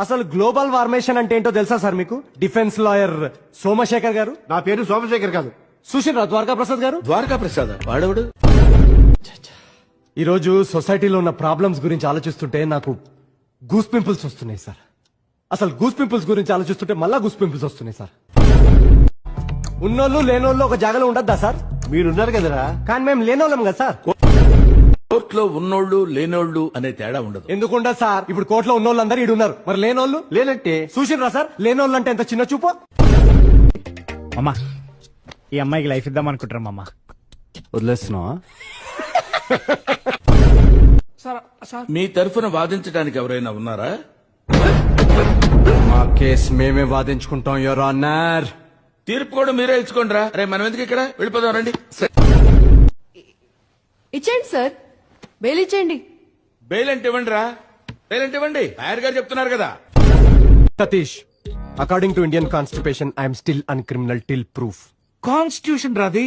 అసలు గ్లోబల్ వార్మేషన్ అంటే ఏంటో తెలుసా సార్ మీకు? డిఫెన్స్ లాయర్ సోమశేఖర్ గారు. నా పేరు సోమశేఖర్ కాదు. సుశీల్ ద్వారకా ప్రసాద్ గారు. ద్వారకా ప్రసాద్ వాడవుడు. ఈ రోజు సొసైటీలో ఉన్న ప్రాబ్లమ్స్ గురించి ఆలోచిస్తుంటే నాకు గూస్ పింపుల్స్ వస్తున్నాయి సార్. అసలు గూస్ పింపుల్స్ గురించి ఆలోచిస్తుంటే మళ్ళా గూస్ పింపుల్స్ వస్తున్నాయి సార్. ఉన్నోళ్ళు లేనోళ్ళు ఒక జాగాలో ఉండద్దా సార్? మీరున్నారు కదరా. కానీ మేము లేనోళ్ళం కదా సార్. కోర్టులో ఉన్నోళ్ళు లేనోళ్ళు అనే తేడా ఉండదు. ఎందుకు ఉండదు సార్? ఇప్పుడు కోర్టులో ఉన్నోళ్ళు అందరూ ఈడు ఉన్నారు, మరి లేనోళ్ళు లేనట్టే. చూసిర్రా సార్? లేనోళ్ళు అంటే ఎంత చిన్న చూపు. అమ్మా ఈ అమ్మాయికి లైఫ్ ఇద్దాం అనుకుంటారా అమ్మా? వదిలేస్తున్నావా? మీ తరఫున వాదించడానికి ఎవరైనా ఉన్నారా? మా కేసు మేమే వాదించుకుంటాం యువర్ ఆనర్. తీర్పు కూడా మీరే ఇచ్చుకోండిరా. రే మనం ఎందుకు ఇక్కడ వెళ్ళిపోదాం రండి. ఇచ్చేయండి సార్, బెయిల్ ఇచ్చేయండి. బెయిల్ అంటే ఇవ్వండి రా. బెయిల్ అంటే ఇవ్వండి. లాయర్ గారు చెప్తున్నారు కదా. Satish, according to Indian constitution I'm still uncriminal till proof. Constitution రాది